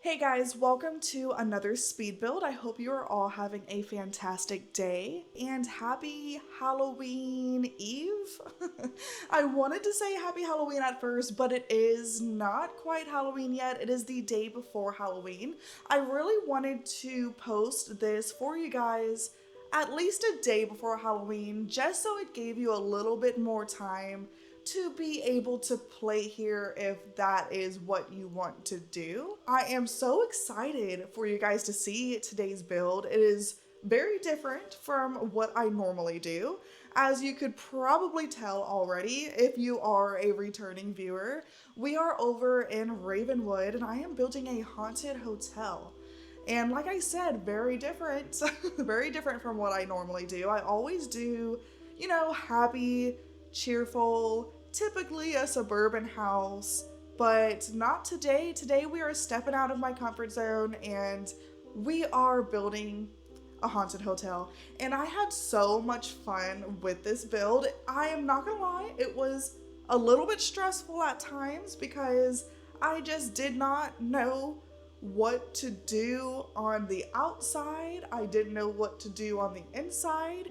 Hey guys, welcome to another speed build. I hope you are all having a fantastic day and happy Halloween Eve. I wanted to say happy Halloween at first, but it is not quite Halloween yet. It is the day before Halloween. I really wanted to post this for you guys at least a day before Halloween, just so it gave you a little bit more time to be able to play here if that is what you want to do. I am so excited for you guys to see today's build. It is very different from what I normally do. As you could probably tell already, if you are a returning viewer, we are over in Ravenwood and I am building a haunted hotel. And like I said, very different, very different from what I normally do. I always do, happy, cheerful, typically a suburban house, but not today. Today we are stepping out of my comfort zone and we are building a haunted hotel. And I had so much fun with this build. I am not gonna lie, it was a little bit stressful at times because I just did not know what to do on the outside. I didn't know what to do on the inside.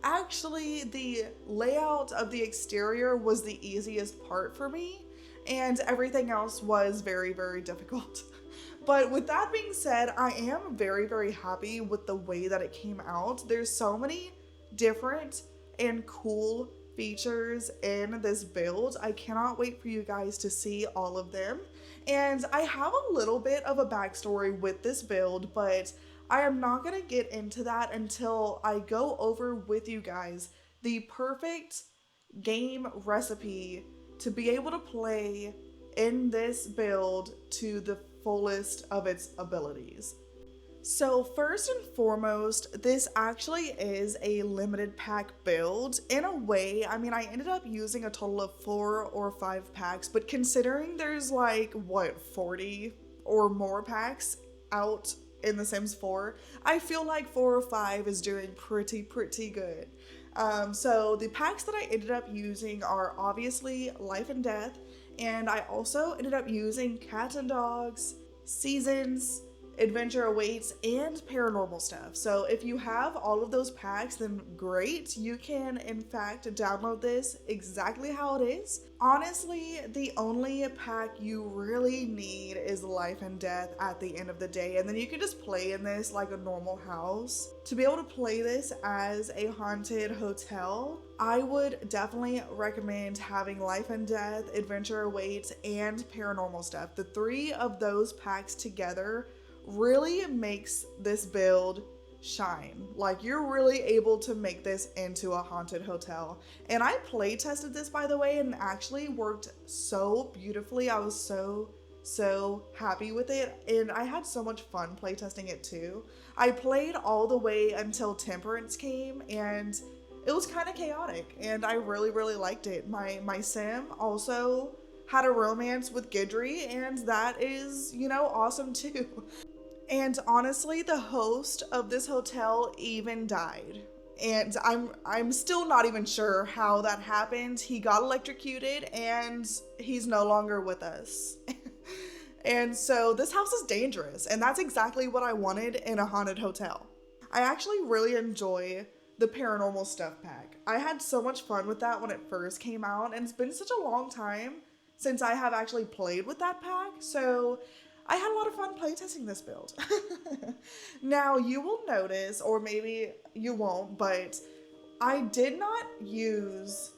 Actually, the layout of the exterior was the easiest part for me, and everything else was very, very difficult. But with that being said, I am very, very happy with the way that it came out. There's so many different and cool features in this build. I cannot wait for you guys to see all of them. And I have a little bit of a backstory with this build, but I am not going to get into that until I go over with you guys the perfect game recipe to be able to play in this build to the fullest of its abilities. So first and foremost, this actually is a limited pack build. In a way, I ended up using a total of 4 or 5 packs, but considering there's 40 or more packs out in The Sims 4, I feel like 4 or 5 is doing pretty good. So the packs that I ended up using are obviously Life and Death, and I also ended up using Cats and Dogs, Seasons, Adventure Awaits, and Paranormal Stuff. So if you have all of those packs, then great. You can in fact download this exactly how it is. Honestly, the only pack you really need is Life and Death at the end of the day, and then you can just play in this like a normal house. To be able to play this as a haunted hotel, I would definitely recommend having Life and Death, Adventure Awaits, and Paranormal Stuff. The 3 of those packs together really makes this build shine. Like, you're really able to make this into a haunted hotel. And I play tested this, by the way, and actually worked so beautifully. I was so happy with it, and I had so much fun playtesting it too. I played all the way until Temperance came, and it was kind of chaotic, and I really liked it. My sim also had a romance with Gidry, and that is, awesome too. And honestly, the host of this hotel even died. And I'm still not even sure how that happened. He got electrocuted and he's no longer with us. And so this house is dangerous, and that's exactly what I wanted in a haunted hotel. I actually really enjoy the Paranormal Stuff pack. I had so much fun with that when it first came out, and it's been such a long time since I have actually played with that pack, so I had a lot of fun playtesting this build. Now, you will notice, or maybe you won't, but I did not use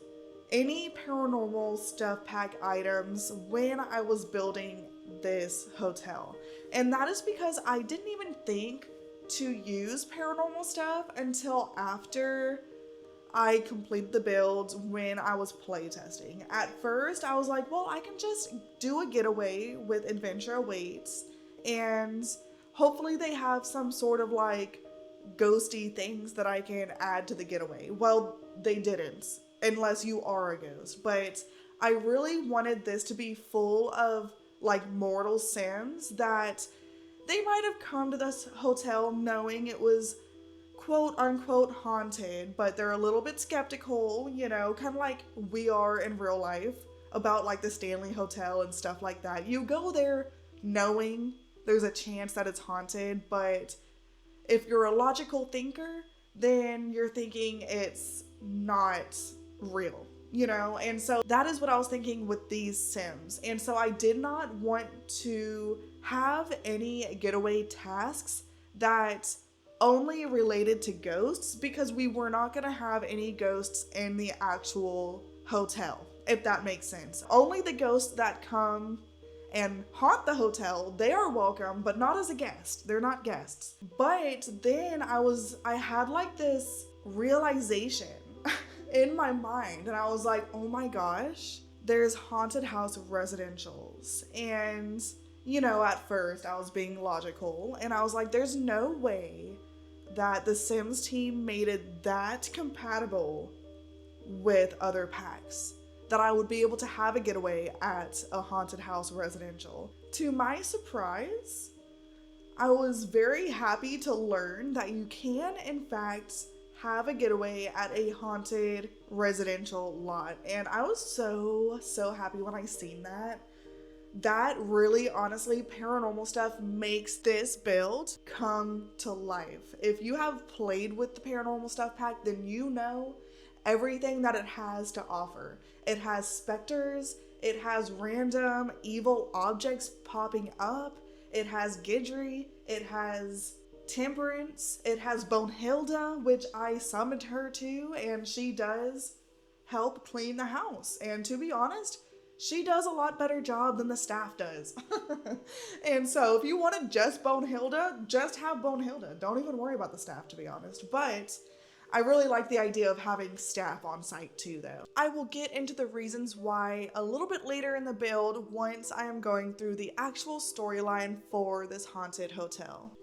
any Paranormal Stuff pack items when I was building this hotel. And that is because I didn't even think to use Paranormal Stuff until after I completed the build when I was playtesting. At first, I was like, well, I can just do a getaway with Adventure Awaits, and hopefully they have some sort of ghosty things that I can add to the getaway. Well, they didn't, unless you are a ghost. But I really wanted this to be full of mortal Sims that they might have come to this hotel knowing it was quote unquote haunted, but they're a little bit skeptical, kind of like we are in real life about the Stanley Hotel and stuff like that. You go there knowing there's a chance that it's haunted, but if you're a logical thinker, then you're thinking it's not real, you know? And so that is what I was thinking with these Sims. And so I did not want to have any getaway tasks that only related to ghosts, because we were not going to have any ghosts in the actual hotel, if that makes sense. Only the ghosts that come and haunt the hotel, they are welcome, but not as a guest. They're not guests. But then I had like this realization in my mind, and I was like, oh my gosh, there's haunted house residentials. And, you know, at first I was being logical, and I was like, there's no way that the Sims team made it that compatible with other packs that I would be able to have a getaway at a haunted house residential. To my surprise, I was very happy to learn that you can, in fact, have a getaway at a haunted residential lot. And I was so happy when I seen that. That really, honestly, paranormal stuff makes this build come to life. If you have played with the paranormal stuff pack, then you know everything that it has to offer. It has specters, it has random evil objects popping up, it has Gidry, it has Temperance, it has Bonehilda, which I summoned her to, and she does help clean the house. And to be honest, she does a lot better job than the staff does. And so if you wanted just Bonehilda, just have Bonehilda. Don't even worry about the staff, to be honest. But I really like the idea of having staff on site too, though. I will get into the reasons why a little bit later in the build once I am going through the actual storyline for this haunted hotel.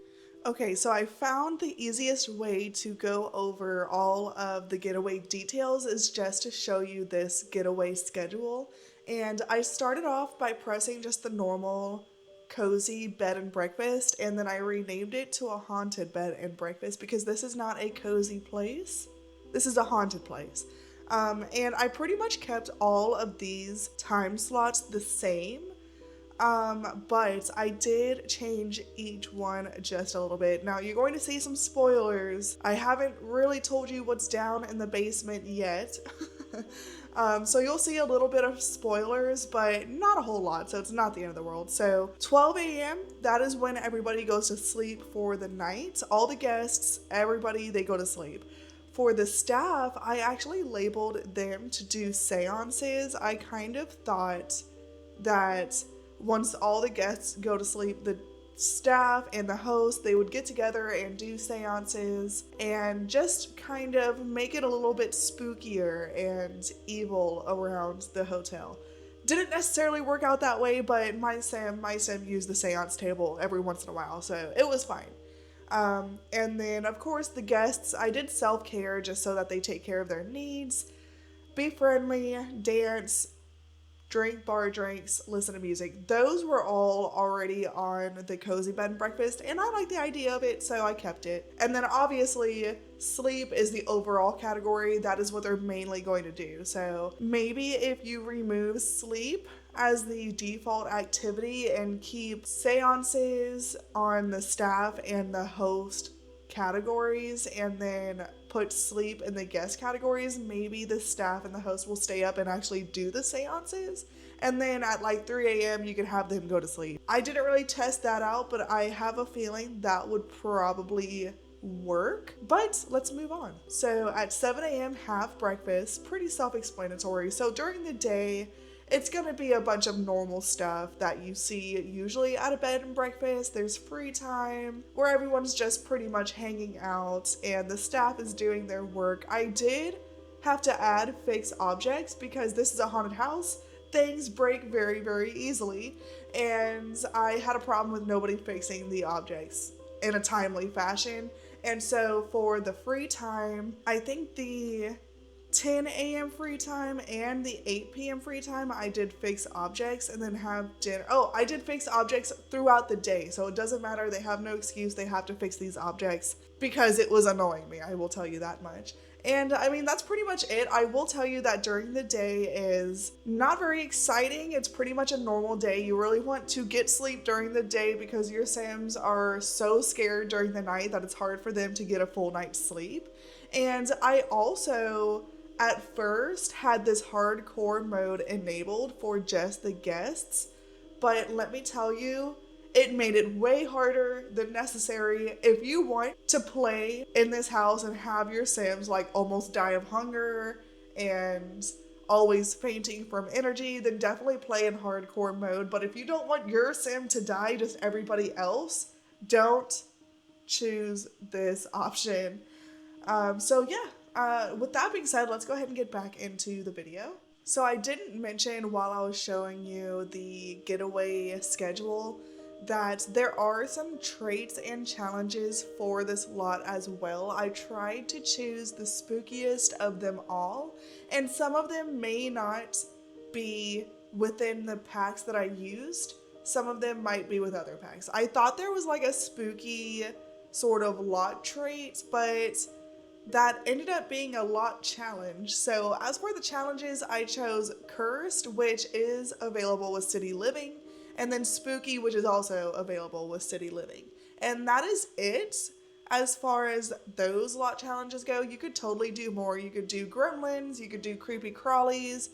Okay, so I found the easiest way to go over all of the getaway details is just to show you this getaway schedule. And I started off by pressing just the normal cozy bed and breakfast, and then I renamed it to a haunted bed and breakfast because this is not a cozy place. This is a haunted place. And I pretty much kept all of these time slots the same. But I did change each one just a little bit. Now you're going to see some spoilers. I haven't really told you what's down in the basement yet. So you'll see a little bit of spoilers, but not a whole lot, so it's not the end of the world. So 12 a.m., that is when everybody goes to sleep for the night. All the guests, everybody, they go to sleep. For the staff, I actually labeled them to do seances. I kind of thought that once all the guests go to sleep, the staff and the host, they would get together and do seances and just kind of make it a little bit spookier and evil around the hotel. Didn't necessarily work out that way, but my sim used the seance table every once in a while, so it was fine. And then of course the guests, I did self-care just so that they take care of their needs, be friendly, dance, drink bar drinks, listen to music. Those were all already on the cozy bed and breakfast, and I like the idea of it, so I kept it. And then obviously sleep is the overall category. That is what they're mainly going to do. So maybe if you remove sleep as the default activity and keep seances on the staff and the host categories, and then put sleep in the guest categories, maybe the staff and the host will stay up and actually do the seances, and then at like 3 a.m. you can have them go to sleep. I didn't really test that out, but I have a feeling that would probably work. But let's move on. So at 7 a.m. have breakfast, pretty self-explanatory. So during the day, it's gonna be a bunch of normal stuff that you see usually at a bed and breakfast. There's free time where everyone's just pretty much hanging out and the staff is doing their work. I did have to add fixed objects because this is a haunted house. Things break very, very easily, and I had a problem with nobody fixing the objects in a timely fashion. And so for the free time, I think the 10 a.m. free time and the 8 p.m. free time, I did fix objects and then have dinner. Oh, I did fix objects throughout the day, so it doesn't matter. They have no excuse. They have to fix these objects because it was annoying me. I will tell you that much. And I mean, that's pretty much it. I will tell you that during the day is not very exciting. It's pretty much a normal day. You really want to get sleep during the day because your Sims are so scared during the night that it's hard for them to get a full night's sleep. And I also at first had this hardcore mode enabled for just the guests, but let me tell you, it made it way harder than necessary. If you want to play in this house and have your Sims like almost die of hunger and always fainting from energy, then definitely play in hardcore mode. But if you don't want your Sim to die, just everybody else, don't choose this option. So yeah, with that being said, let's go ahead and get back into the video. So I didn't mention while I was showing you the getaway schedule that there are some traits and challenges for this lot as well. I tried to choose the spookiest of them all, and some of them may not be within the packs that I used. Some of them might be with other packs. I thought there was like a spooky sort of lot trait, but that ended up being a lot challenge. So as for the challenges, I chose Cursed, which is available with City Living, and then Spooky, which is also available with City Living. And that is it as far as those lot challenges go. You could totally do more. You could do gremlins, you could do creepy crawlies,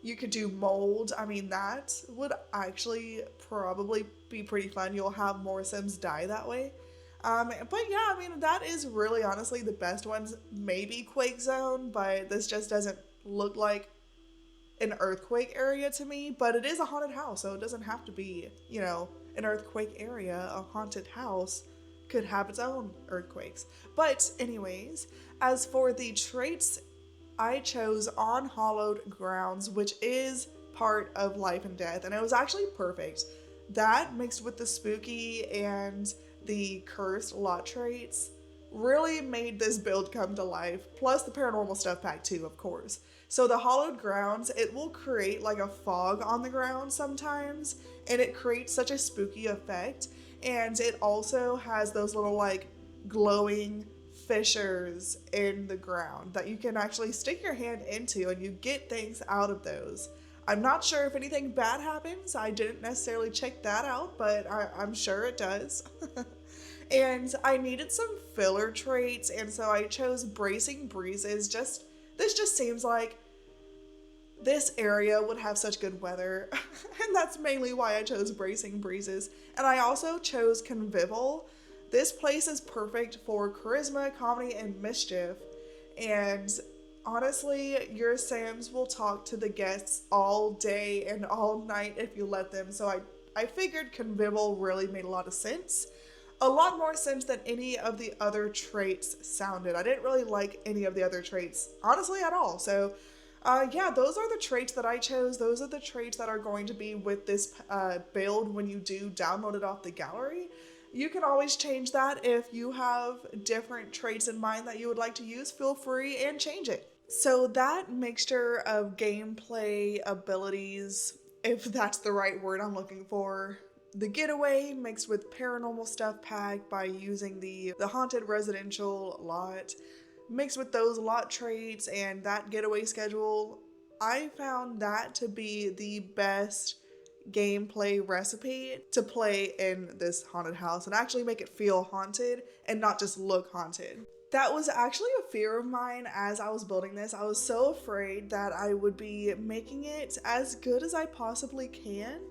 you could do mold. I mean, that would actually probably be pretty fun. You'll have more Sims die that way. But yeah, I mean, that is really honestly the best ones. Maybe Quake Zone, but this just doesn't look like an earthquake area to me. But it is a haunted house, so it doesn't have to be, you know, an earthquake area. A haunted house could have its own earthquakes. But anyways, as for the traits, I chose On Hollowed Grounds, which is part of Life and Death, and it was actually perfect. That mixed with the spooky and the cursed lot traits really made this build come to life, plus the paranormal stuff pack too, of course. So the hollowed grounds, it will create like a fog on the ground sometimes, and it creates such a spooky effect. And it also has those little like glowing fissures in the ground that you can actually stick your hand into, and you get things out of those. I'm not sure if anything bad happens. I didn't necessarily check that out, but I'm sure it does. And I needed some filler traits, and so I chose Bracing Breezes. This just seems like this area would have such good weather, and that's mainly why I chose Bracing Breezes. And I also chose Convivial. This place is perfect for charisma, comedy, and mischief, and honestly, your Sims will talk to the guests all day and all night if you let them, so I figured Convivial really made a lot of sense. A lot more sense than any of the other traits sounded. I didn't really like any of the other traits, honestly, at all. So, yeah, those are the traits that I chose. Those are the traits that are going to be with this build when you do download it off the gallery. You can always change that. If you have different traits in mind that you would like to use, feel free and change it. So that mixture of gameplay abilities, if that's the right word I'm looking for, the getaway mixed with paranormal stuff pack by using the haunted residential lot, mixed with those lot traits and that getaway schedule, I found that to be the best gameplay recipe to play in this haunted house and actually make it feel haunted and not just look haunted. That was actually a fear of mine as I was building this. I was so afraid that I would be making it as good as I possibly can,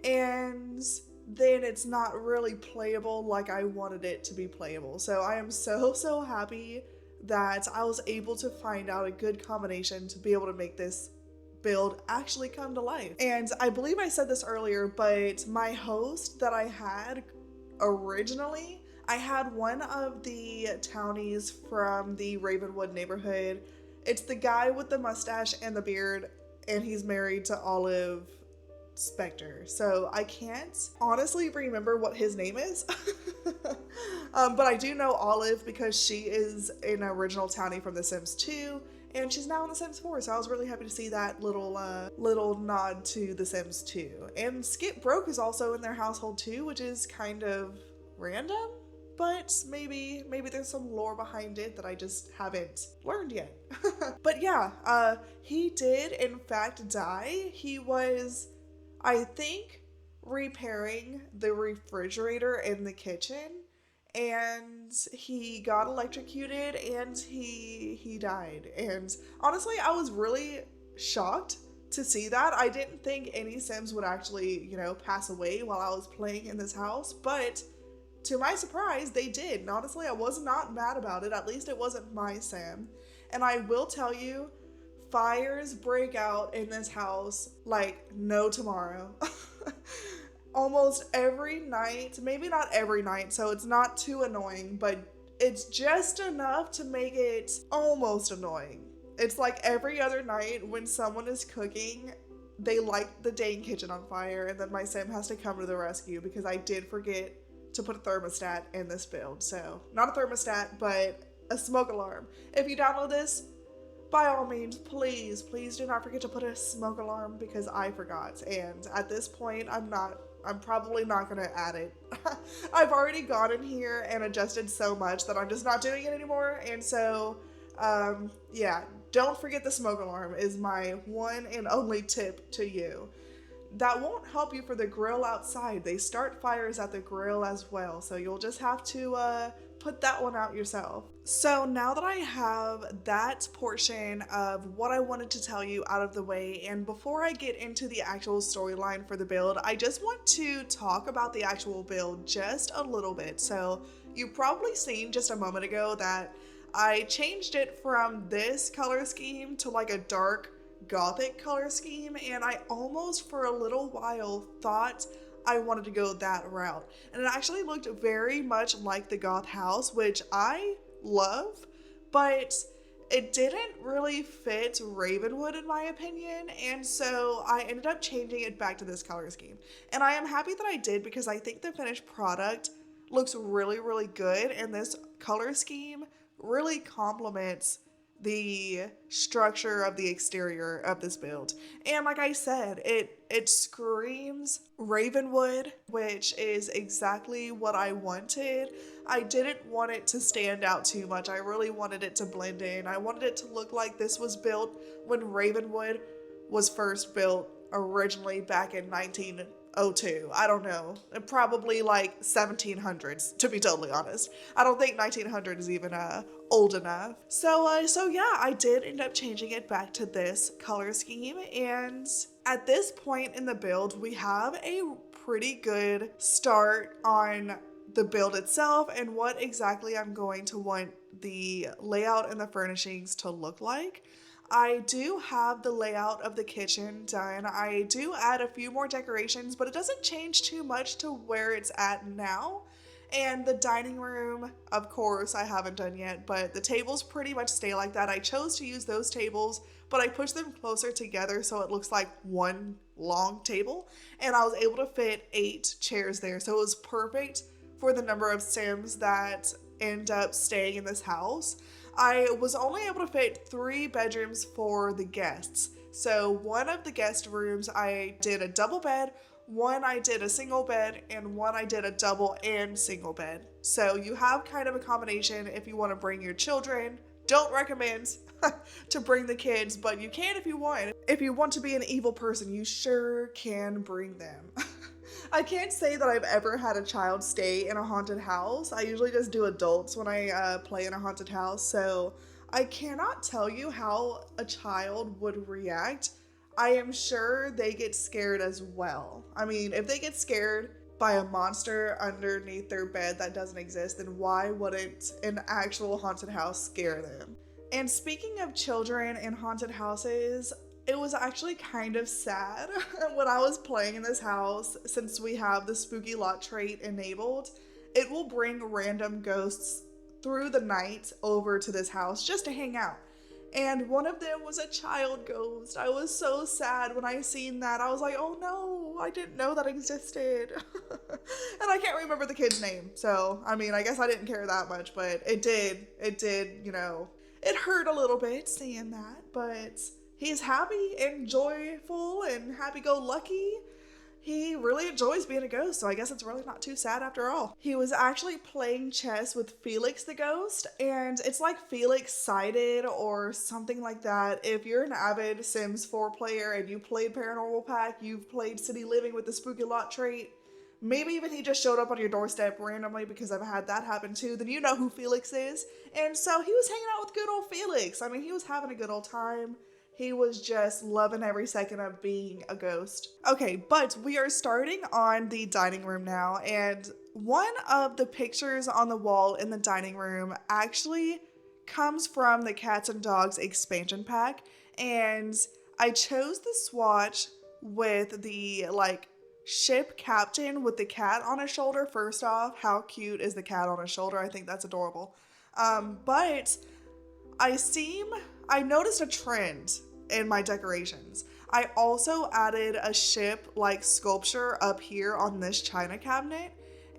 and then it's not really playable like I wanted it to be playable. So I am so happy that I was able to find out a good combination to be able to make this build actually come to life. And I believe I said this earlier, but my host that I had originally, I had one of the townies from the Ravenwood neighborhood. It's the guy with the mustache and the beard, and he's married to Olive Spectre. So I can't honestly remember what his name is. But I do know Olive because she is an original townie from The Sims 2, and she's now in The Sims 4, so I was really happy to see that little nod to The Sims 2. And Skip Broke is also in their household too, which is kind of random, but maybe there's some lore behind it that I just haven't learned yet. But yeah, he did in fact die. He was, I think, repairing the refrigerator in the kitchen, and he got electrocuted and he died. And honestly, I was really shocked to see that. I didn't think any Sims would actually, pass away while I was playing in this house, but to my surprise, they did. And honestly, I was not mad about it. At least it wasn't my Sim. And I will tell you, fires break out in this house like no tomorrow. Almost every night, maybe not every night, so it's not too annoying, but it's just enough to make it almost annoying. It's like every other night when someone is cooking, they light the dang kitchen on fire, and then my Sim has to come to the rescue because I did forget to put a thermostat in this build. So, not a thermostat, but a smoke alarm. If you download this, by all means, please do not forget to put a smoke alarm because I forgot. And at this point, I'm probably not going to add it. I've already gone in here and adjusted so much that I'm just not doing it anymore. And so, yeah, don't forget the smoke alarm is my one and only tip to you. That won't help you for the grill outside. They start fires at the grill as well, so you'll just have to put that one out yourself. So now that I have that portion of what I wanted to tell you out of the way, and before I get into the actual storyline for the build, I just want to talk about the actual build just a little bit. So you've probably seen just a moment ago that I changed it from this color scheme to like a dark gothic color scheme, and I almost for a little while thought I wanted to go that route, and it actually looked very much like the goth house, which I love, but it didn't really fit Ravenwood in my opinion, and so I ended up changing it back to this color scheme. And I am happy that I did because I think the finished product looks really, really good, and this color scheme really complements the structure of the exterior of this build. And like I said, it screams Ravenwood, which is exactly what I wanted. I didn't want it to stand out too much. I really wanted it to blend in. I wanted it to look like this was built when Ravenwood was first built originally back in 1902. I don't know. Probably like 1700s, to be totally honest. I don't think 1900 is even old enough. So yeah, I did end up changing it back to this color scheme, and at this point in the build, we have a pretty good start on the build itself and what exactly I'm going to want the layout and the furnishings to look like. I do have the layout of the kitchen done. I do add a few more decorations, but it doesn't change too much to where it's at now. And the dining room, of course, I haven't done yet, but the tables pretty much stay like that. I chose to use those tables, but I pushed them closer together so it looks like one long table, and I was able to fit 8 chairs there, so it was perfect for the number of Sims that end up staying in this house. I was only able to fit 3 bedrooms for the guests. So one of the guest rooms, I did a double bed, one I did a single bed, and one I did a double and single bed. So you have kind of a combination if you want to bring your children. Don't recommend to bring the kids, but you can if you want. If you want to be an evil person, you sure can bring them. I can't say that I've ever had a child stay in a haunted house. I usually just do adults when I play in a haunted house, so I cannot tell you how a child would react. I am sure they get scared as well. I mean, if they get scared by a monster underneath their bed that doesn't exist, then why wouldn't an actual haunted house scare them? And speaking of children in haunted houses, it was actually kind of sad when I was playing in this house. Since we have the spooky lot trait enabled, it will bring random ghosts through the night over to this house just to hang out. And one of them was a child ghost. I was so sad when I seen that. I was like, oh no, I didn't know that existed. And I can't remember the kid's name. So, I mean, I guess I didn't care that much, but it did, It hurt a little bit seeing that, but he's happy and joyful and happy-go-lucky. He really enjoys being a ghost, so I guess it's really not too sad after all. He was actually playing chess with Felix the ghost, and it's like Felix sighted or something like that. If you're an avid Sims 4 player and you played Paranormal Pack, you've played City Living with the Spooky Lot trait, maybe even he just showed up on your doorstep randomly, because I've had that happen too, then you know who Felix is. And so he was hanging out with good old Felix. I mean, he was having a good old time. He was just loving every second of being a ghost. Okay, but we are starting on the dining room now, and one of the pictures on the wall in the dining room actually comes from the Cats and Dogs expansion pack, and I chose the swatch with the ship captain with the cat on his shoulder. First off, how cute is the cat on his shoulder? I think that's adorable. But I noticed a trend in my decorations. I also added a ship-like sculpture up here on this china cabinet.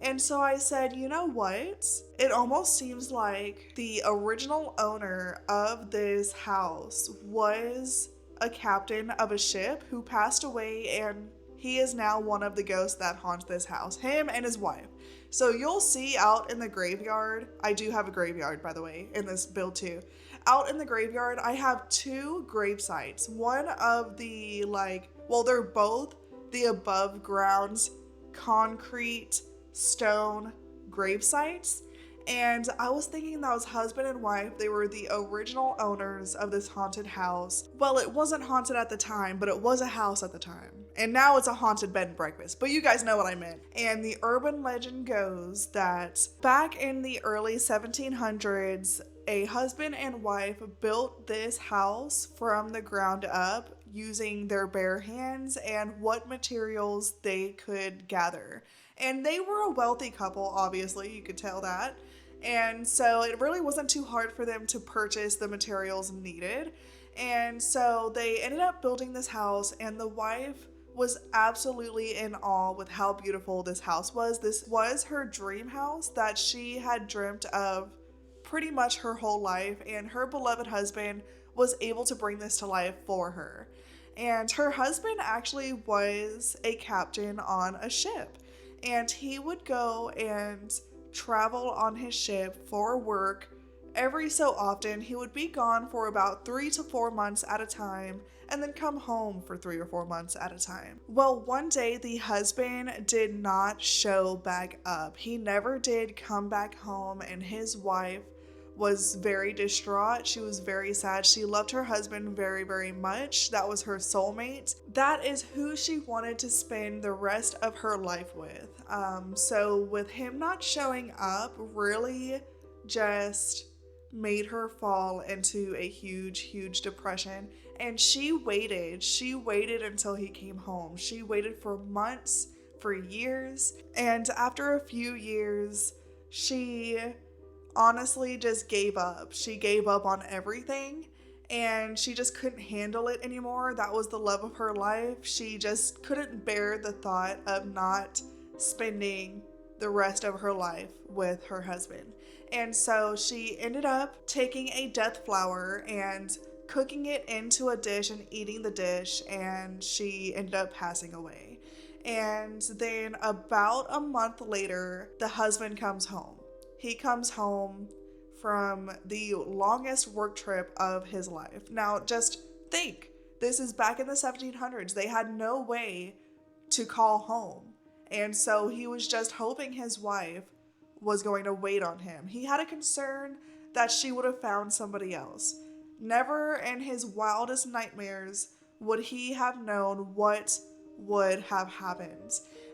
And so I said, you know what? It almost seems like the original owner of this house was a captain of a ship who passed away, and he is now one of the ghosts that haunts this house. Him and his wife. So you'll see out in the graveyard, I do have a graveyard, by the way, in this build too. Out in the graveyard, I have 2 grave sites. One of the they're both the above ground concrete stone grave sites. And I was thinking that was husband and wife. They were the original owners of this haunted house. Well, it wasn't haunted at the time, but it was a house at the time. And now it's a haunted bed and breakfast. But you guys know what I meant. And the urban legend goes that back in the early 1700s, a husband and wife built this house from the ground up using their bare hands and what materials they could gather. And they were a wealthy couple, obviously, you could tell that. And so it really wasn't too hard for them to purchase the materials needed. And so they ended up building this house, and the wife was absolutely in awe with how beautiful this house was. This was her dream house that she had dreamt of pretty much her whole life, and her beloved husband was able to bring this to life for her. And her husband actually was a captain on a ship, and he would go and travel on his ship for work every so often. He would be gone for about 3 to 4 months at a time, and then come home for 3 or 4 months at a time. Well, one day the husband did not show back up. He never did come back home, and his wife was very distraught. She was very sad. She loved her husband very, very much. That was her soulmate. That is who she wanted to spend the rest of her life with. So with him not showing up really just made her fall into a huge, huge depression. And she waited until he came home. She waited for months, for years. And after a few years, she honestly just gave up. She gave up on everything, and she just couldn't handle it anymore. That was the love of her life. She just couldn't bear the thought of not spending the rest of her life with her husband. And so she ended up taking a death flower and cooking it into a dish and eating the dish, and she ended up passing away. And then about a month later, the husband comes home. He comes home from the longest work trip of his life. Now, just think, this is back in the 1700s. They had no way to call home. And so he was just hoping his wife was going to wait on him. He had a concern that she would have found somebody else. Never in his wildest nightmares would he have known what would have happened.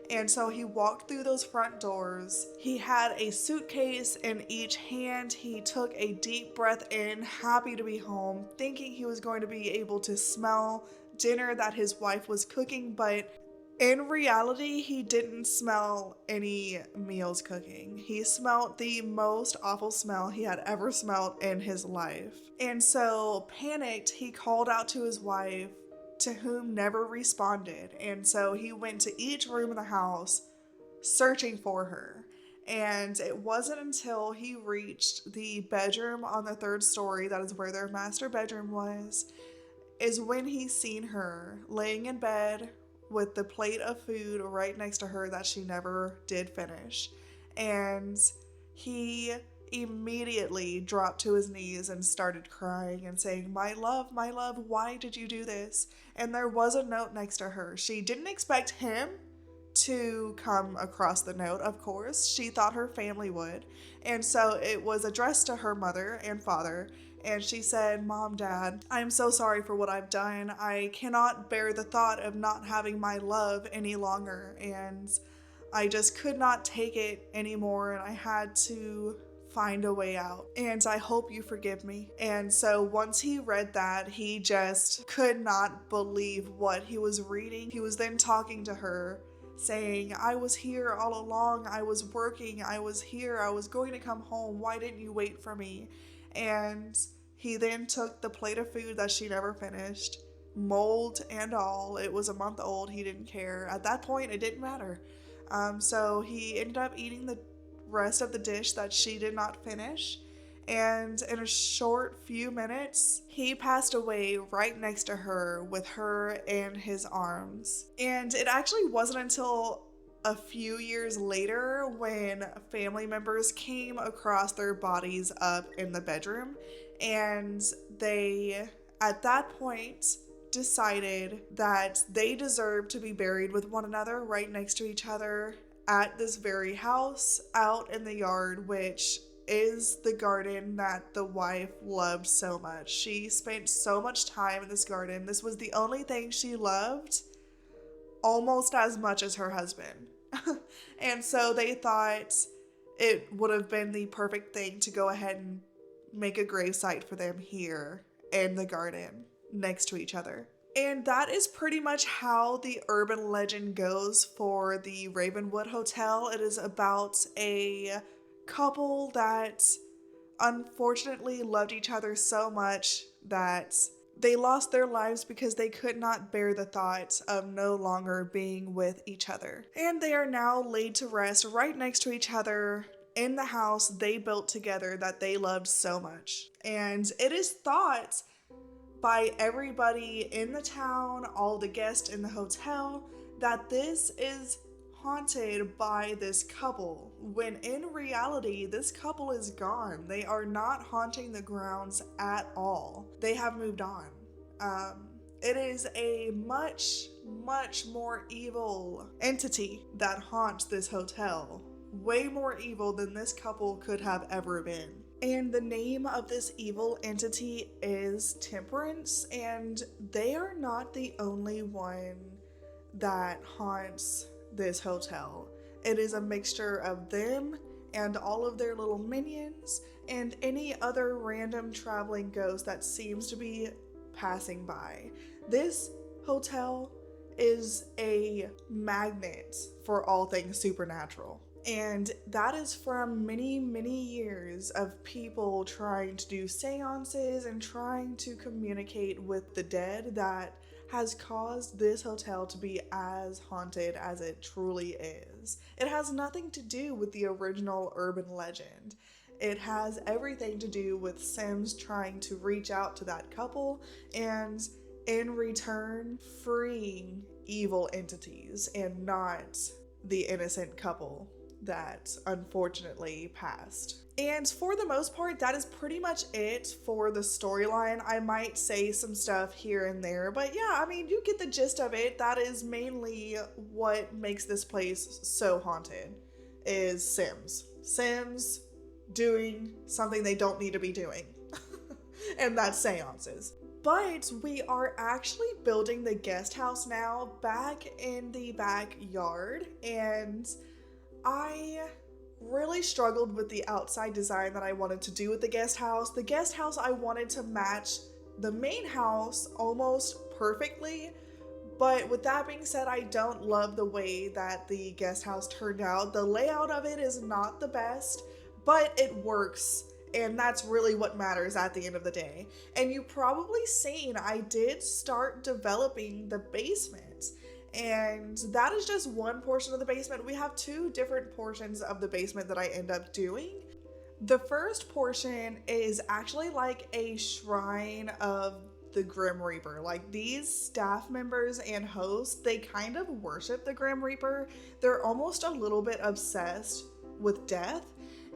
And so he walked through those front doors. He had a suitcase in each hand. He took a deep breath in, happy to be home, thinking he was going to be able to smell dinner that his wife was cooking, but in reality, he didn't smell any meals cooking. He smelled the most awful smell he had ever smelled in his life. And so, panicked, he called out to his wife, to whom never responded. And so he went to each room in the house searching for her. And it wasn't until he reached the bedroom on the third story, that is where their master bedroom was, is when he seen her laying in bed with the plate of food right next to her that she never did finish. And he immediately dropped to his knees and started crying and saying, my love, why did you do this?" And there was a note next to her. She didn't expect him to come across the note, of course. She thought her family would. And so it was addressed to her mother and father. And she said, "Mom, Dad, I'm so sorry for what I've done. I cannot bear the thought of not having my love any longer. And I just could not take it anymore. And I had to find a way out. And I hope you forgive me." And so once he read that, he just could not believe what he was reading. He was then talking to her, saying, "I was here all along. I was working. I was here. I was going to come home. Why didn't you wait for me?" And he then took the plate of food that she never finished, mold and all. It was a month old. He didn't care. At that point, it didn't matter. So he ended up eating the rest of the dish that she did not finish. And in a short few minutes, he passed away right next to her with her in his arms. And it actually wasn't until a few years later when family members came across their bodies up in the bedroom, and they, at that point, decided that they deserved to be buried with one another right next to each other at this very house out in the yard, which is the garden that the wife loved so much. She spent so much time in this garden. This was the only thing she loved almost as much as her husband. And so they thought it would have been the perfect thing to go ahead and make a gravesite for them here in the garden next to each other. And that is pretty much how the urban legend goes for the Ravenwood Hotel. It is about a couple that unfortunately loved each other so much that they lost their lives because they could not bear the thought of no longer being with each other. And they are now laid to rest right next to each other in the house they built together that they loved so much. And it is thought by everybody in the town, all the guests in the hotel, that this is haunted by this couple, when in reality, this couple is gone. They are not haunting the grounds at all. They have moved on. It is a much, much more evil entity that haunts this hotel. Way more evil than this couple could have ever been. And the name of this evil entity is Temperance, and they are not the only one that haunts this hotel. It is a mixture of them and all of their little minions and any other random traveling ghost that seems to be passing by. This hotel is a magnet for all things supernatural. And that is from many, many years of people trying to do seances and trying to communicate with the dead that has caused this hotel to be as haunted as it truly is. It has nothing to do with the original urban legend. It has everything to do with Sims trying to reach out to that couple and in return freeing evil entities and not the innocent couple that unfortunately passed. And for the most part, that is pretty much it for the storyline. I might say some stuff here and there, but yeah, I mean, you get the gist of it. That is mainly what makes this place so haunted, is Sims. Sims doing something they don't need to be doing, and that's seances. But we are actually building the guest house now back in the backyard, and I really struggled with the outside design that I wanted to do with the guest house. The guest house, I wanted to match the main house almost perfectly, but with that being said, I don't love the way that the guest house turned out. The layout of it is not the best, but it works, and that's really what matters at the end of the day. And you probably seen I did start developing the basement. And that is just one portion of the basement. We have two different portions of the basement that I end up doing. The first portion is actually like a shrine of the Grim Reaper. Like, these staff members and hosts, they kind of worship the Grim Reaper. They're almost a little bit obsessed with death,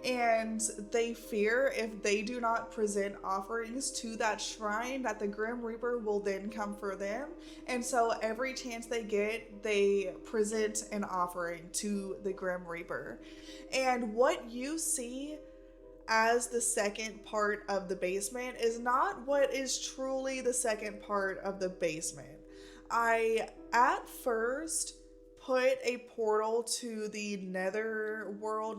and they fear if they do not present offerings to that shrine that the Grim Reaper will then come for them. And so every chance they get, they present an offering to the Grim Reaper. And what you see as the second part of the basement is not what is truly the second part of the basement. I at first put a portal to the neverworld,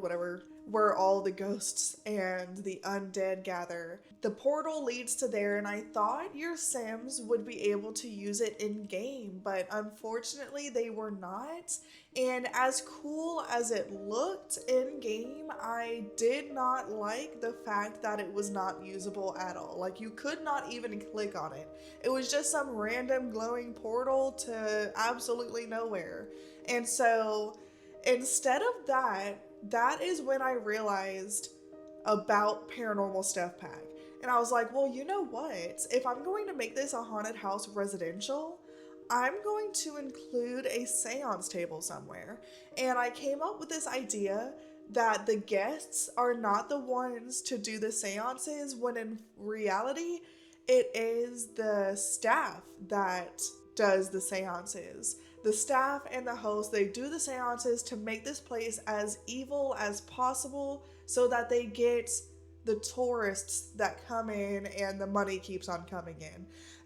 whatever, where all the ghosts and the undead gather. The portal leads to there, and I thought your Sims would be able to use it in game, but unfortunately they were not. And as cool as it looked in game, I did not like the fact that it was not usable at all. Like, you could not even click on it. It was just some random glowing portal to absolutely nowhere. And so instead of that, that is when I realized about Paranormal Stuff Pack. And I was like, well, you know what? If I'm going to make this a haunted house residential, I'm going to include a seance table somewhere. And I came up with this idea that the guests are not the ones to do the seances, when in reality, it is the staff that does the seances. The staff and the host, they do the seances to make this place as evil as possible so that they get the tourists that come in and the money keeps on coming in.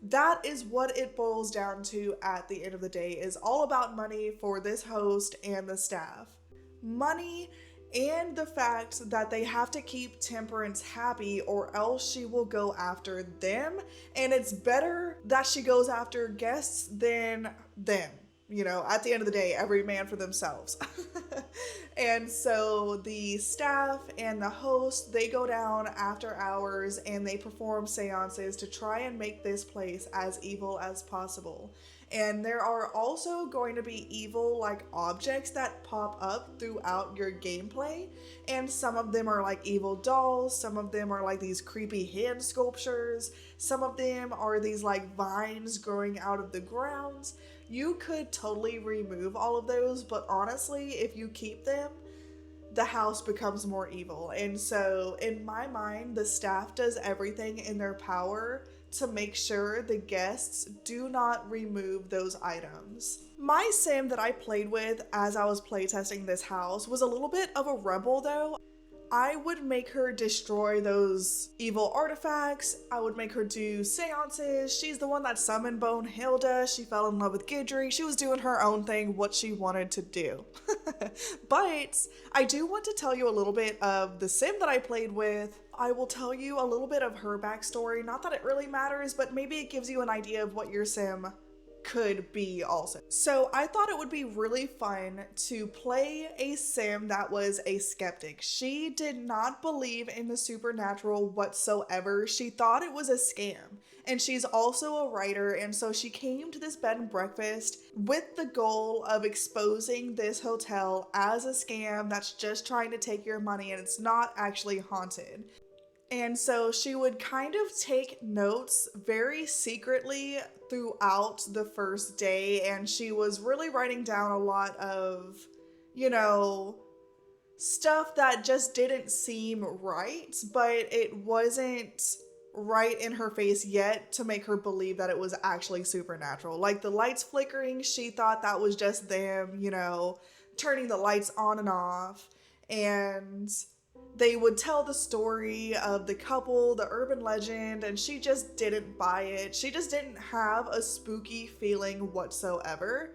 That is what it boils down to at the end of the day, is all about money for this host and the staff. Money, and the fact that they have to keep Temperance happy or else she will go after them. And it's better that she goes after guests than them. You know, at the end of the day, every man for themselves. And so the staff and the host, they go down after hours and they perform seances to try and make this place as evil as possible. And there are also going to be evil like objects that pop up throughout your gameplay. And some of them are like evil dolls. Some of them are like these creepy hand sculptures. Some of them are these like vines growing out of the ground. You could totally remove all of those, but honestly, if you keep them, the house becomes more evil. And so in my mind, the staff does everything in their power to make sure the guests do not remove those items. My sim that I played with as I was playtesting this house was a little bit of a rebel though. I would make her destroy those evil artifacts. I would make her do seances. She's the one that summoned Bone Hilda. She fell in love with Gidry. She was doing her own thing, what she wanted to do. But I do want to tell you a little bit of the sim that I played with. I will tell you a little bit of her backstory. Not that it really matters, but maybe it gives you an idea of what your sim could be also. So I thought it would be really fun to play a sim that was a skeptic. She did not believe in the supernatural whatsoever. She thought it was a scam. And she's also a writer, and so she came to this bed and breakfast with the goal of exposing this hotel as a scam that's just trying to take your money and it's not actually haunted. And so she would kind of take notes very secretly throughout the first day, and she was really writing down a lot of, you know, stuff that just didn't seem right, but it wasn't right in her face yet to make her believe that it was actually supernatural. Like the lights flickering, she thought that was just them, you know, turning the lights on and off. And they would tell the story of the couple, the urban legend, and she just didn't buy it. She just didn't have a spooky feeling whatsoever.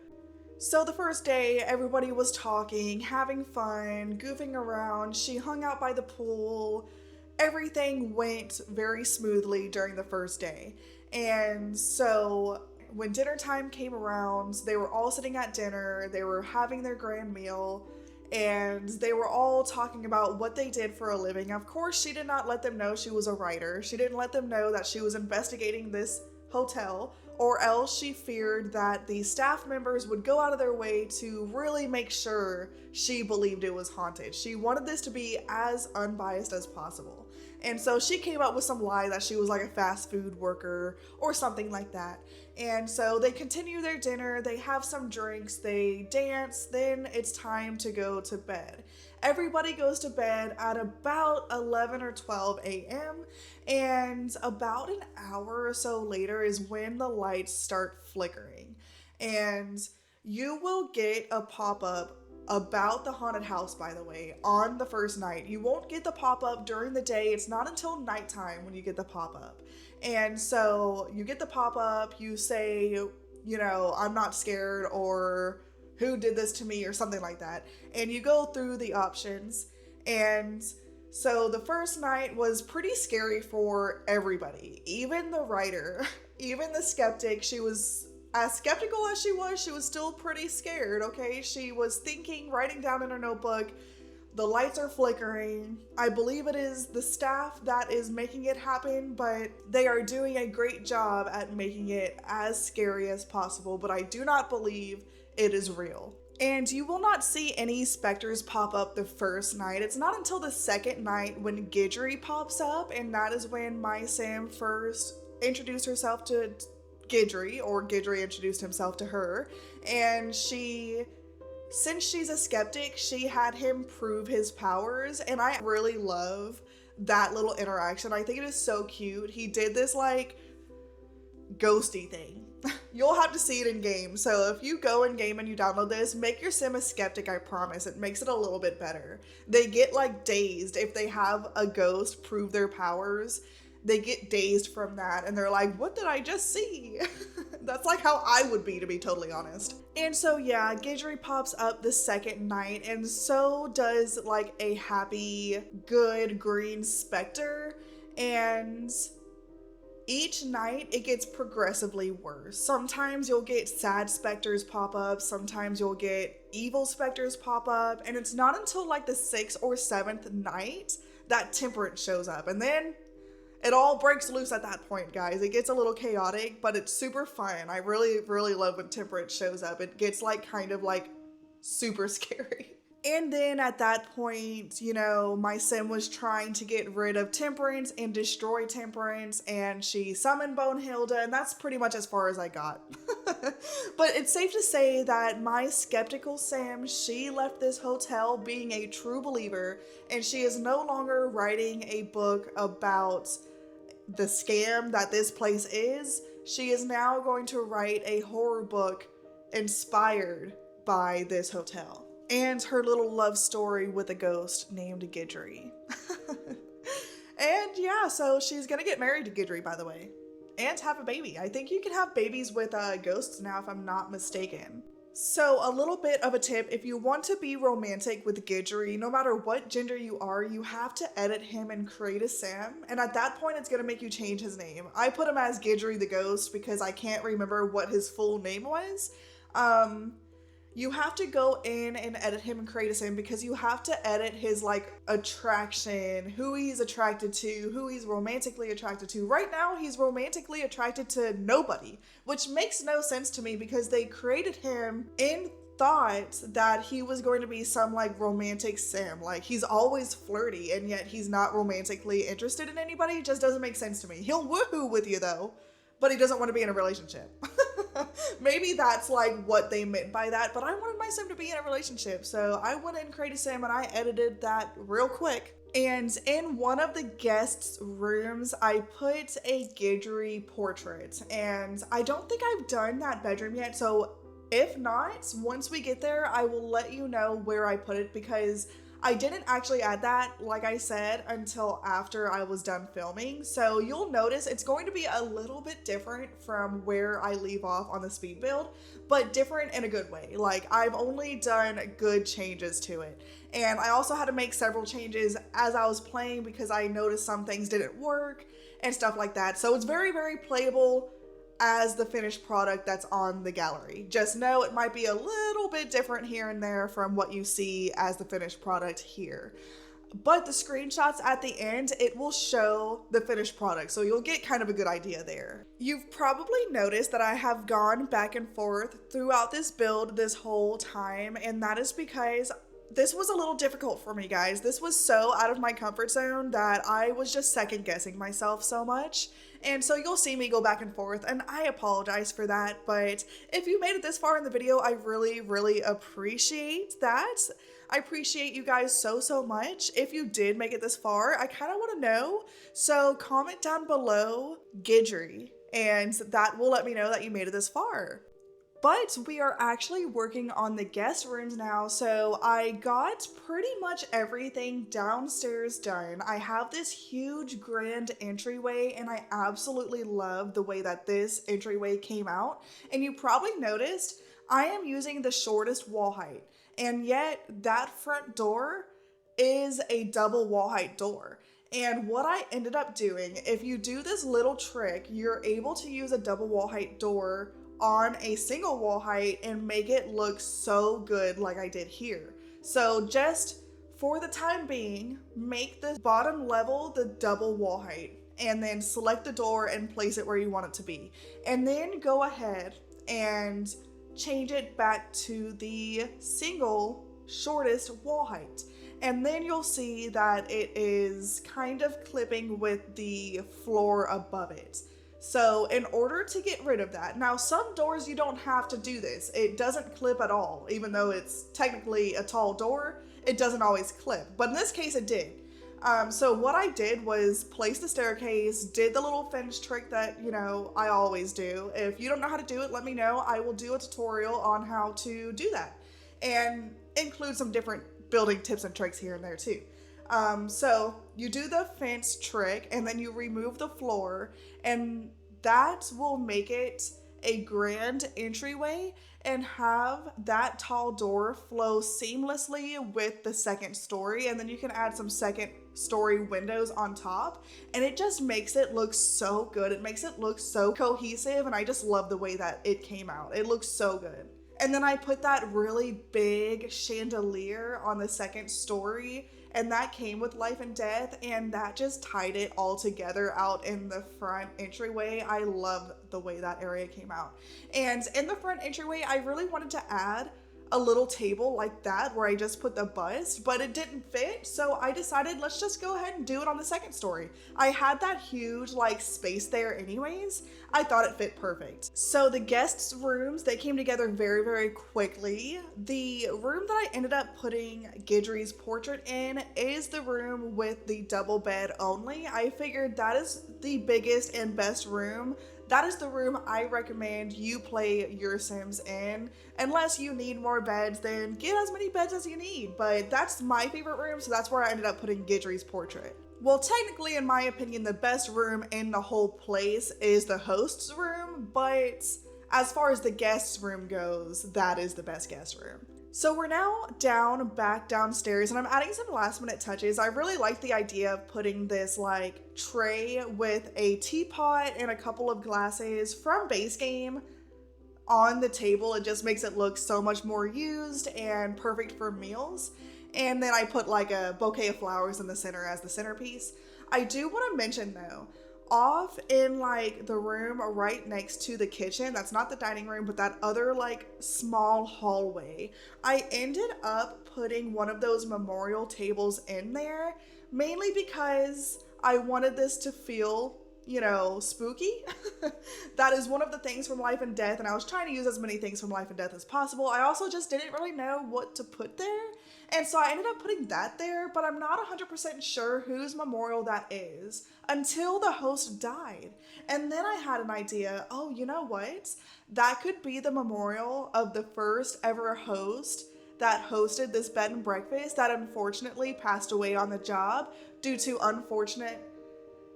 So the first day, everybody was talking, having fun, goofing around. She hung out by the pool. Everything went very smoothly during the first day. And so when dinner time came around, they were all sitting at dinner. They were having their grand meal. And they were all talking about what they did for a living. Of course, she did not let them know she was a writer. She didn't let them know that she was investigating this hotel or else she feared that the staff members would go out of their way to really make sure she believed it was haunted. She wanted this to be as unbiased as possible. And so she came up with some lie that she was like a fast food worker or something like that. And so they continue their dinner, they have some drinks, they dance, then it's time to go to bed. Everybody goes to bed at about 11 or 12 a.m. and about an hour or so later is when the lights start flickering. And you will get a pop-up about the haunted house, by the way, on the first night. You won't get the pop-up during the day. It's not until nighttime when you get the pop-up. And so you get the pop-up, you say, you know, I'm not scared, or who did this to me, or something like that. And you go through the options. And so the first night was pretty scary for everybody. Even the writer, even the skeptic, she was as skeptical as she was still pretty scared, okay? She was thinking, writing down in her notebook, the lights are flickering. I believe it is the staff that is making it happen, but they are doing a great job at making it as scary as possible, but I do not believe it is real. And you will not see any specters pop up the first night. It's not until the second night when Gidry pops up, and that is when my Sim first introduced herself to Gidry, or Gidry introduced himself to her, and since she's a skeptic, she had him prove his powers, and I really love that little interaction. I think it is so cute. He did this like ghosty thing. You'll have to see it in game. So if you go in game and you download this, make your Sim a skeptic, I promise. It makes it a little bit better. They get like dazed if they have a ghost prove their powers. They get dazed from that and they're like, what did I just see? That's like how I would be, to be totally honest. And so yeah, Gidry pops up the second night, and so does like a happy, good green specter. And each night it gets progressively worse. Sometimes you'll get sad specters pop up, sometimes you'll get evil specters pop up, and it's not until like the 6th or 7th night that Temperance shows up. And then it all breaks loose at that point, guys. It gets a little chaotic, but it's super fun. I really, really love when Temperance shows up. It gets like kind of like super scary. And then at that point, you know, my Sim was trying to get rid of Temperance and destroy Temperance, and she summoned Bonehilda, and that's pretty much as far as I got. But it's safe to say that my skeptical Sim, she left this hotel being a true believer, and she is no longer writing a book about the scam that this place is. She is now going to write a horror book inspired by this hotel and her little love story with a ghost named Gidry. And yeah, so she's gonna get married to Gidry, by the way, and have a baby. I think you can have babies with ghosts now, if I'm not mistaken. So a little bit of a tip: if you want to be romantic with Gidry, no matter what gender you are, you have to edit him and create a Sim, and at that point it's gonna make you change his name. I put him as Gidry the Ghost because I can't remember what his full name was. You have to go in and edit him and create a Sim because you have to edit his like attraction, who he's attracted to, who he's romantically attracted to. Right now, he's romantically attracted to nobody, which makes no sense to me because they created him in thought that he was going to be some like romantic Sim. Like, he's always flirty and yet he's not romantically interested in anybody. It just doesn't make sense to me. He'll woohoo with you though, but he doesn't want to be in a relationship. Maybe that's like what they meant by that, but I wanted my Sim to be in a relationship, so I went and created a Sim and I edited that real quick. And in one of the guests' rooms, I put a Gidry portrait, and I don't think I've done that bedroom yet, so if not, once we get there, I will let you know where I put it, because I didn't actually add that, like I said, until after I was done filming. So you'll notice it's going to be a little bit different from where I leave off on the speed build, but different in a good way. Like, I've only done good changes to it. And I also had to make several changes as I was playing because I noticed some things didn't work and stuff like that. So it's very, very playable as the finished product that's on the gallery. Just know it might be a little bit different here and there from what you see as the finished product here. but the screenshots at the end, it will show the finished product, so you'll get kind of a good idea there. You've probably noticed that I have gone back and forth throughout this build this whole time, and that is because this was a little difficult for me, guys. This was so out of my comfort zone that I was just second guessing myself so much. And so you'll see me go back and forth, and I apologize for that. But if you made it this far in the video, I really, really appreciate that. I appreciate you guys so much. If you did make it this far, I kind of want to know. So comment down below Gidry, and that will let me know that you made it this far. But we are actually working on the guest rooms now, so I got pretty much everything downstairs done. I have this huge grand entryway, and I absolutely love the way that this entryway came out. And you probably noticed I am using the shortest wall height, and yet that front door is a double wall height door. And what I ended up doing, if you do this little trick, you're able to use a double wall height door on a single wall height and make it look so good like I did here. So just for the time being, make the bottom level the double wall height, and then select the door and place it where you want it to be. And then go ahead and change it back to the single shortest wall height. And then you'll see that it is kind of clipping with the floor above it. So in order to get rid of that, now some doors you don't have to do this. It doesn't clip at all, even though it's technically a tall door, it doesn't always clip. But in this case it did. So what I did was place the staircase, did the little fence trick that, you know, I always do. If you don't know how to do it, let me know. I will do a tutorial on how to do that and include some different building tips and tricks here and there too. So you do the fence trick and then you remove the floor, and that will make it a grand entryway and have that tall door flow seamlessly with the second story. And then you can add some second story windows on top, and it just makes it look so good. It makes it look so cohesive, and I just love the way that it came out. It looks so good. And then I put that really big chandelier on the second story, and that came with Life and Death, and that just tied it all together out in the front entryway. I love the way that area came out. And in the front entryway, I really wanted to add a little table like that where I just put the bust, but it didn't fit, so I decided let's just go ahead and do it on the second story. I had that huge like space there anyways. I thought it fit perfect. So the guests' rooms, they came together very quickly. The room that I ended up putting Gidry's portrait in is the room with the double bed only. I figured that is the biggest and best room. That is the room I recommend you play your Sims in. Unless you need more beds, then get as many beds as you need. But that's my favorite room, so that's where I ended up putting Gidry's portrait. Well, technically, in my opinion, the best room in the whole place is the host's room, but as far as the guest's room goes, that is the best guest room. So we're now back downstairs, and I'm adding some last minute touches. I really like the idea of putting this like tray with a teapot and a couple of glasses from base game on the table. It just makes it look so much more used and perfect for meals. And then I put like a bouquet of flowers in the center as the centerpiece. I do want to mention though, off in like the room right next to the kitchen, that's not the dining room, but that other like small hallway, I ended up putting one of those memorial tables in there, mainly because I wanted this to feel, you know, spooky. That is one of the things from Life and Death, and I was trying to use as many things from Life and Death as possible. I also just didn't really know what to put there, and so I ended up putting that there, but I'm not 100% sure whose memorial that is until the host died. And then I had an idea, oh, you know what? That could be the memorial of the first ever host that hosted this bed and breakfast that unfortunately passed away on the job due to unfortunate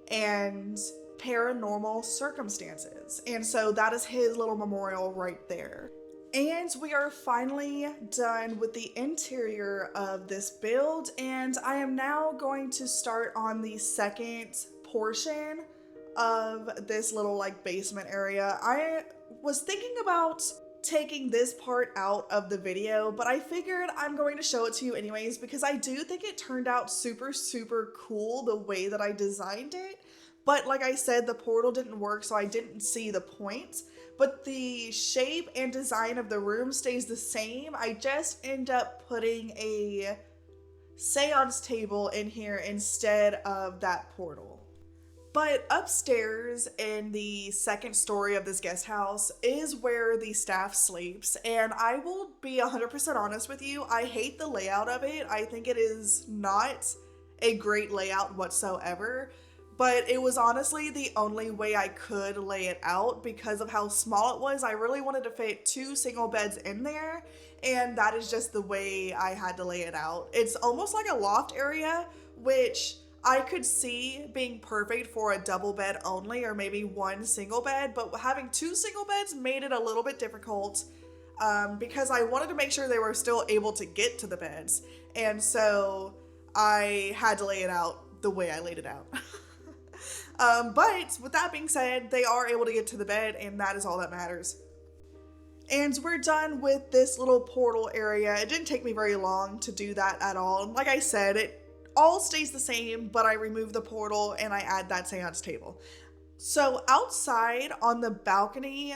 and paranormal circumstances. And so that is his little memorial right there. And we are finally done with the interior of this build, and I am now going to start on the second portion of this little like basement area. I was thinking about taking this part out of the video, but I figured I'm going to show it to you anyways because I do think it turned out super, super cool the way that I designed it. But like I said, the portal didn't work, so I didn't see the point. But the shape and design of the room stays the same. I just end up putting a seance table in here instead of that portal. But upstairs in the second story of this guest house is where the staff sleeps. And I will be 100% honest with you, I hate the layout of it. I think it is not a great layout whatsoever. But it was honestly the only way I could lay it out because of how small it was. I really wanted to fit 2 single beds in there, and that is just the way I had to lay it out. It's almost like a loft area, which I could see being perfect for a double bed only or maybe 1 single bed, but having 2 single beds made it a little bit difficult because I wanted to make sure they were still able to get to the beds. And so I had to lay it out the way I laid it out. But with that being said, they are able to get to the bed, and that is all that matters. And we're done with this little portal area. It didn't take me very long to do that at all. Like I said, it all stays the same, but I remove the portal and I add that seance table. So outside on the balcony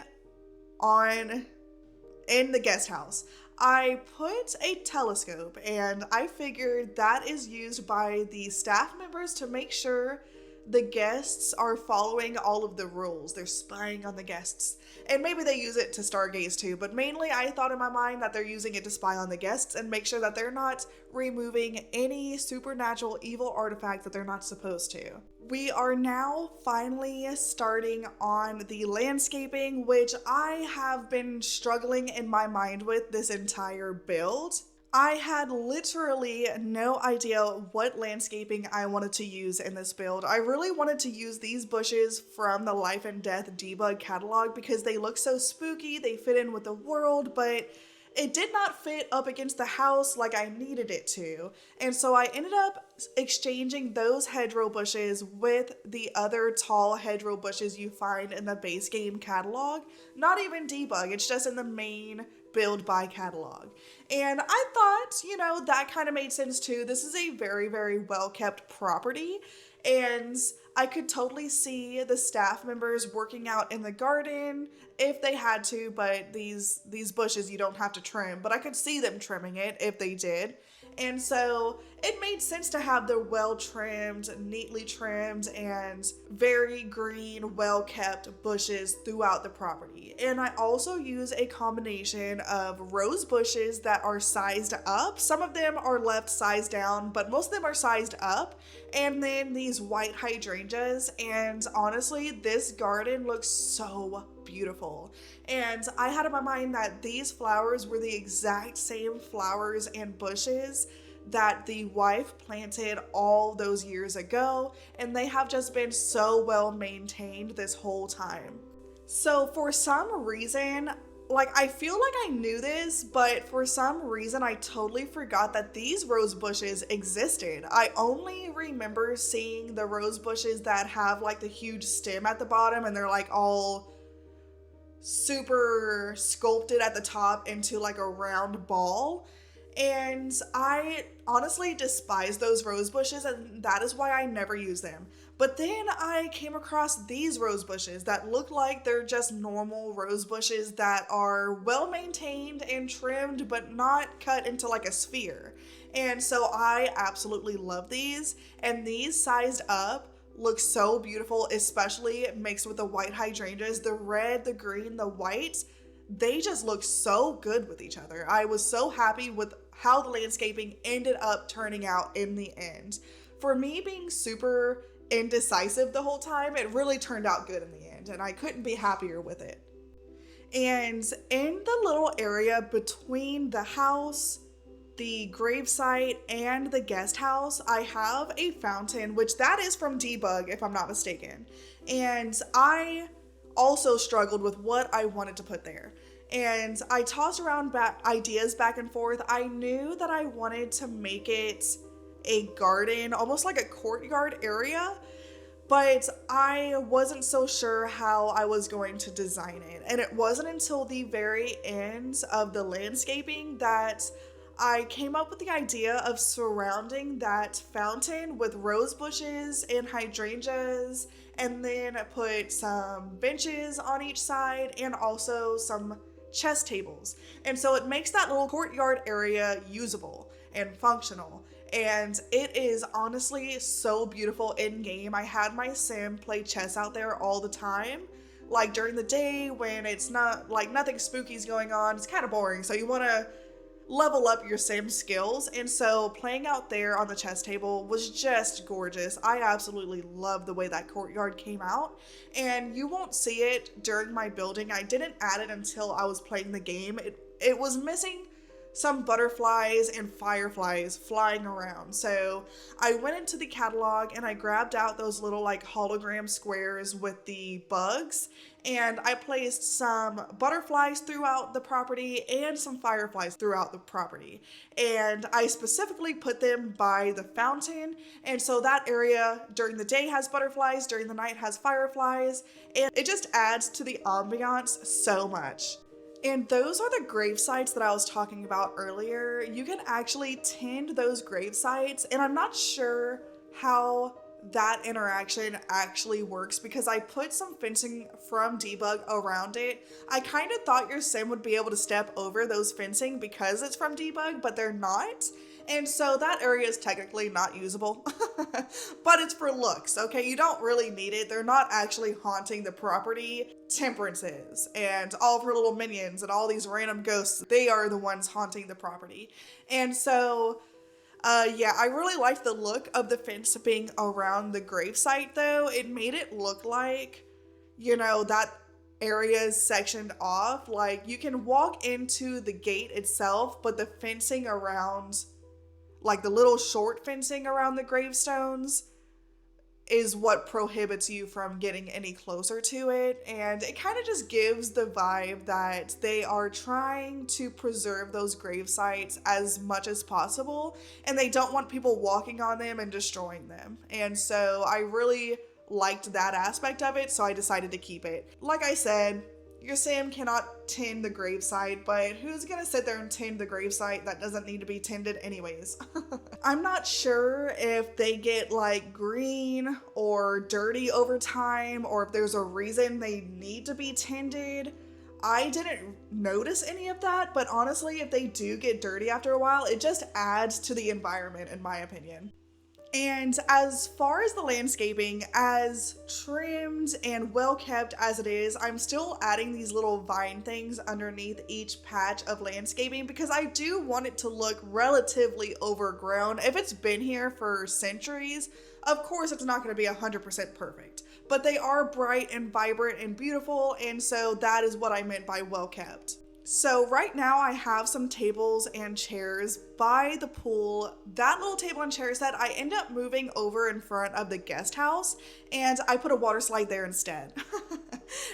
in the guest house, I put a telescope, and I figured that is used by the staff members to make sure the guests are following all of the rules. They're spying on the guests. And maybe they use it to stargaze too, but mainly I thought in my mind that they're using it to spy on the guests and make sure that they're not removing any supernatural evil artifacts that they're not supposed to. We are now finally starting on the landscaping, which I have been struggling in my mind with this entire build. I had literally no idea what landscaping I wanted to use in this build. I really wanted to use these bushes from the Life and Death debug catalog because they look so spooky, they fit in with the world, but it did not fit up against the house like I needed it to. And so I ended up exchanging those hedgerow bushes with the other tall hedgerow bushes you find in the base game catalog. Not even debug, it's just in the main build by catalog. And I thought, that kind of made sense too. This is a very, very well kept property, and I could totally see the staff members working out in the garden if they had to, but these bushes you don't have to trim, but I could see them trimming it if they did. And so it made sense to have the well-trimmed, neatly trimmed, and very green, well-kept bushes throughout the property. And I also use a combination of rose bushes that are sized up. Some of them are left sized down, but most of them are sized up. And then these white hydrangeas. And honestly, this garden looks so beautiful. And I had in my mind that these flowers were the exact same flowers and bushes that the wife planted all those years ago, and they have just been so well maintained this whole time. So for some reason, I feel like I knew this, but for some reason I totally forgot that these rose bushes existed. I only remember seeing the rose bushes that have the huge stem at the bottom, and they're all super sculpted at the top into a round ball. And I honestly despise those rose bushes, and that is why I never use them. But then I came across these rose bushes that look like they're just normal rose bushes that are well maintained and trimmed, but not cut into a sphere. And so I absolutely love these, and these sized up look so beautiful, especially mixed with the white hydrangeas. The red, the green, the white, they just look so good with each other. I was so happy with how the landscaping ended up turning out in the end. For me being super indecisive the whole time, it really turned out good in the end, and I couldn't be happier with it. And in the little area between the house, the gravesite, and the guest house, I have a fountain, which that is from debug if I'm not mistaken. And I also struggled with what I wanted to put there. And I tossed around ideas back and forth. I knew that I wanted to make it a garden, almost like a courtyard area, but I wasn't so sure how I was going to design it. And it wasn't until the very end of the landscaping that I came up with the idea of surrounding that fountain with rose bushes and hydrangeas, and then put some benches on each side and also some chess tables. And so it makes that little courtyard area usable and functional. And it is honestly so beautiful in game. I had my sim play chess out there all the time. Like during the day when it's not like nothing spooky's going on, it's kind of boring. So you want to level up your sim skills. And so playing out there on the chess table was just gorgeous. I absolutely love the way that courtyard came out. And you won't see it during my building. I didn't add it until I was playing the game. It was missing some butterflies and fireflies flying around. So I went into the catalog and I grabbed out those little like hologram squares with the bugs, and I placed some butterflies throughout the property and some fireflies throughout the property. And I specifically put them by the fountain, and so that area during the day has butterflies, during the night has fireflies, and it just adds to the ambiance so much. And those are the grave sites that I was talking about earlier. You can actually tend those grave sites, and I'm not sure how that interaction actually works because I put some fencing from Debug around it. I kind of thought your sim would be able to step over those fencing because it's from Debug, but they're not. And so that area is technically not usable, but it's for looks, okay? You don't really need it. They're not actually haunting the property. Temperance is, and all of her little minions and all these random ghosts, they are the ones haunting the property. And so, yeah, I really liked the look of the fence being around the gravesite though. It made it look like, you know, that area is sectioned off. Like you can walk into the gate itself, but the fencing around, like the little short fencing around the gravestones, is what prohibits you from getting any closer to it. And it kind of just gives the vibe that they are trying to preserve those grave sites as much as possible, and they don't want people walking on them and destroying them. And so I really liked that aspect of it, so I decided to keep it. Like I said, your sim cannot tend the gravesite, but who's gonna sit there and tend the gravesite that doesn't need to be tended anyways? I'm not sure if they get like green or dirty over time, or if there's a reason they need to be tended. I didn't notice any of that, but honestly, if they do get dirty after a while, it just adds to the environment in my opinion. And as far as the landscaping, as trimmed and well kept as it is, I'm still adding these little vine things underneath each patch of landscaping because I do want it to look relatively overgrown. If it's been here for centuries, of course it's not going to be 100% perfect, but they are bright and vibrant and beautiful, and so that is what I meant by well kept. So right now I have some tables and chairs by the pool. That little table and chair set I end up moving over in front of the guest house, and I put a water slide there instead.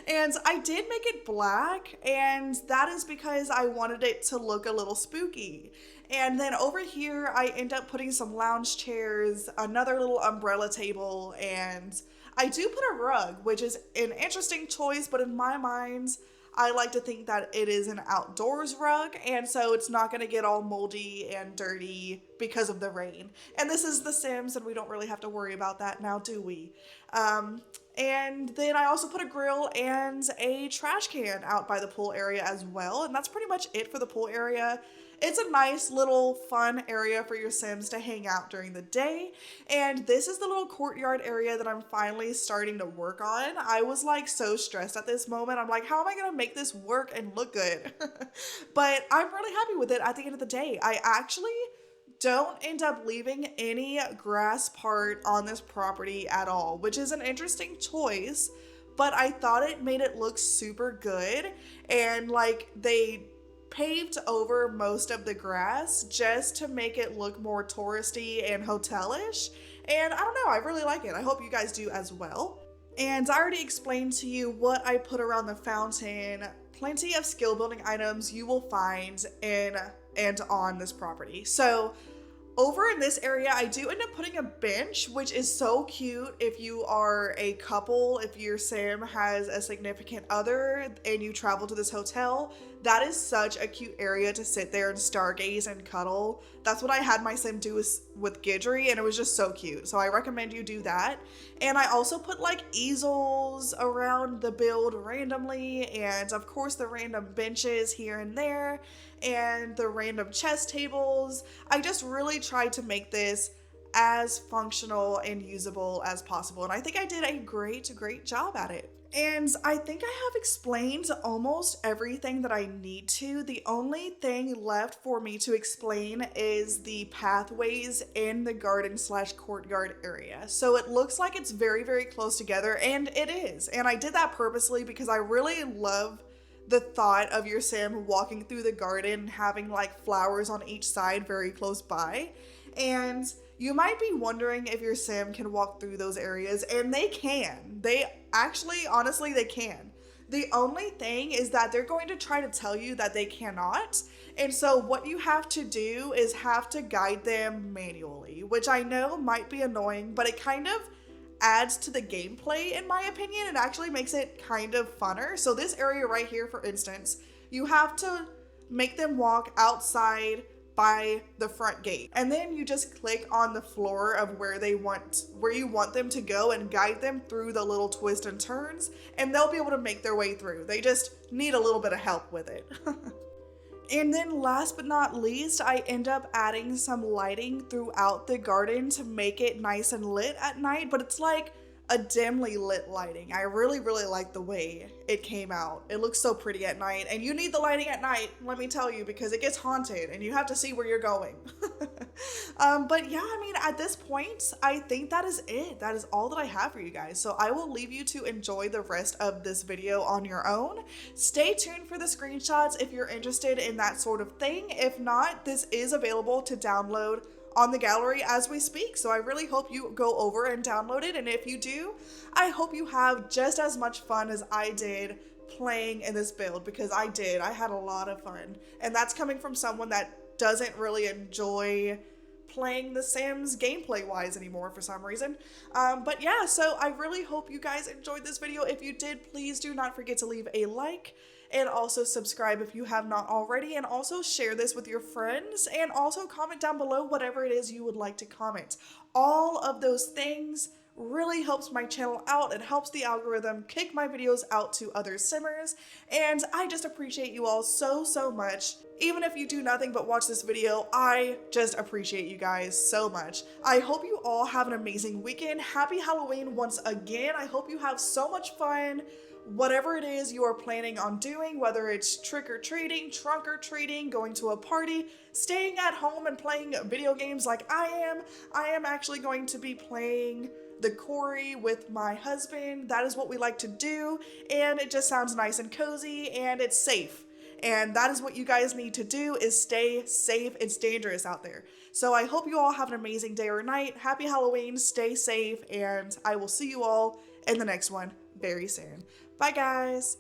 And I did make it black, and that is because I wanted it to look a little spooky. And then over here I end up putting some lounge chairs, another little umbrella table, and I do put a rug, which is an interesting choice, but in my mind, I like to think that it is an outdoors rug, and so it's not going to get all moldy and dirty because of the rain. And this is The Sims, and we don't really have to worry about that now, do we? And then I also put a grill and a trash can out by the pool area as well, and that's pretty much it for the pool area. It's a nice little fun area for your Sims to hang out during the day. And this is the little courtyard area that I'm finally starting to work on. I was like so stressed at this moment. I'm like, how am I going to make this work and look good? But I'm really happy with it at the end of the day. I actually don't end up leaving any grass part on this property at all, which is an interesting choice, but I thought it made it look super good. And like they paved over most of the grass just to make it look more touristy and hotelish. And I don't know, I really like it. I hope you guys do as well. And I already explained to you what I put around the fountain. Plenty of skill building items you will find in and on this property. So Over in this area, I do end up putting a bench, which is so cute if you are a couple, if your sim has a significant other and you travel to this hotel. That is such a cute area to sit there and stargaze and cuddle. That's what I had my sim do with Gidry, and it was just so cute. So I recommend you do that. And I also put like easels around the build randomly, and of course the random benches here and there, and the random chess tables. I just really tried to make this as functional and usable as possible, and I think I did a great job at it. And I think I have explained almost everything that I need to. The only thing left for me to explain is the pathways in the garden/courtyard area. So it looks like it's very close together, and it is. And I did that purposely because I really love the thought of your sim walking through the garden, having like flowers on each side very close by. And you might be wondering if your sim can walk through those areas, and they can. They actually, honestly, they can. The only thing is that they're going to try to tell you that they cannot. And so what you have to do is have to guide them manually, which I know might be annoying, but it kind of adds to the gameplay in my opinion. It actually makes it kind of funner. So this area right here, for instance, you have to make them walk outside by the front gate, and then you just click on the floor of where you want them to go and guide them through the little twists and turns, and they'll be able to make their way through. They just need a little bit of help with it. And then last but not least, I end up adding some lighting throughout the garden to make it nice and lit at night, but it's like a dimly lit lighting. I really like the way it came out. It looks so pretty at night, and you need the lighting at night, let me tell you, because it gets haunted and you have to see where you're going. But yeah, I mean, at this point, I think that is it. That is all that I have for you guys. So I will leave you to enjoy the rest of this video on your own. Stay tuned for the screenshots if you're interested in that sort of thing. If not, this is available to download on the gallery as we speak. So I really hope you go over and download it. And if you do, I hope you have just as much fun as I did playing in this build, because I did. I had a lot of fun. And that's coming from someone that doesn't really enjoy playing The Sims gameplay wise anymore for some reason. But yeah, so I really hope you guys enjoyed this video. If you did, please do not forget to leave a like, and also subscribe if you have not already, and also share this with your friends, and also comment down below whatever it is you would like to comment. All of those things really helps my channel out. It helps the algorithm kick my videos out to other simmers, and I just appreciate you all so much. Even if you do nothing but watch this video, I just appreciate you guys so much. I hope you all have an amazing weekend. Happy Halloween once again. I hope you have so much fun. Whatever it is you are planning on doing, whether it's trick-or-treating, trunk-or-treating, going to a party, staying at home and playing video games like I am actually going to be playing the Corey with my husband. That is what we like to do, and it just sounds nice and cozy, and it's safe. And that is what you guys need to do, is stay safe. It's dangerous out there. So I hope you all have an amazing day or night. Happy Halloween, stay safe, and I will see you all in the next one very soon. Bye guys.